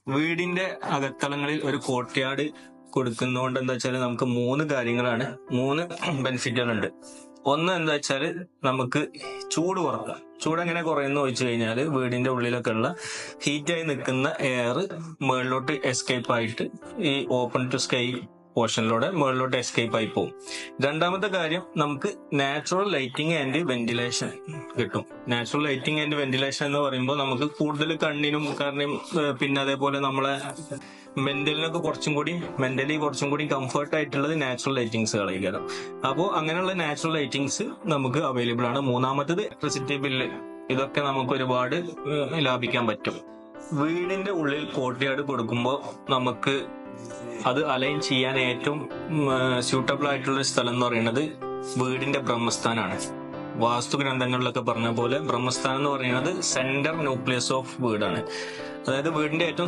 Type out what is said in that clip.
വീടിന്റെ അകത്തളങ്ങളിൽ ഒരു കോർട്ട്യാർഡ് കൊടുക്കുന്നതുകൊണ്ട് എന്താ വെച്ചാൽ നമുക്ക് മൂന്ന് കാര്യങ്ങളാണ്, മൂന്ന് ബെനിഫിറ്റുകളുണ്ട്. ഒന്ന് എന്താ വെച്ചാല് നമുക്ക് ചൂട് കുറക്കാം. ചൂട് എങ്ങനെ കുറയുന്നു ചോദിച്ചു കഴിഞ്ഞാൽ വീടിന്റെ ഉള്ളിലൊക്കെ ഉള്ള ഹീറ്റായി നിൽക്കുന്ന എയർ മുകളിലോട്ട് എസ്കേപ്പ് ആയിട്ട് ഈ ഓപ്പൺ ടു സ്കൈ പോർഷനിലൂടെ മുകളിലോട്ട് എസ്കേപ്പ് ആയി പോകും. രണ്ടാമത്തെ കാര്യം, നമുക്ക് നാച്ചുറൽ ലൈറ്റിംഗ് ആൻഡ് വെന്റിലേഷൻ കിട്ടും. നാച്ചുറൽ ലൈറ്റിംഗ് ആൻഡ് വെന്റിലേഷൻ എന്ന് പറയുമ്പോൾ നമുക്ക് കൂടുതൽ കണ്ണിനും കാരണം പിന്നെ അതേപോലെ നമ്മളെ മെന്റലി കുറച്ചും കൂടി കംഫർട്ട് ആയിട്ടുള്ളത് നാച്ചുറൽ ലൈറ്റിങ്സുകളായിരിക്കും. അപ്പോൾ അങ്ങനെയുള്ള നാച്ചുറൽ ലൈറ്റിങ്സ് നമുക്ക് അവൈലബിൾ ആണ്. മൂന്നാമത്തത് ഇലക്ട്രിസിറ്റി ബില്ല്, ഇതൊക്കെ നമുക്ക് ഒരുപാട് ലാഭിക്കാൻ പറ്റും. വീടിന്റെ ഉള്ളിൽ കോർട്ട്യാർഡ് കൊടുക്കുമ്പോൾ നമുക്ക് അത് അലൈൻ ചെയ്യാൻ ഏറ്റവും സ്യൂട്ടബിൾ ആയിട്ടുള്ള സ്ഥലം എന്ന് പറയുന്നത് വീടിന്റെ ബ്രഹ്മസ്ഥാനാണ്. വാസ്തു ഗ്രന്ഥങ്ങളിലൊക്കെ പറഞ്ഞ പോലെ ബ്രഹ്മസ്ഥാനം എന്ന് പറയുന്നത് സെന്റർ ന്യൂക്ലിയസ് ഓഫ് വീടാണ്. അതായത് വീടിന്റെ ഏറ്റവും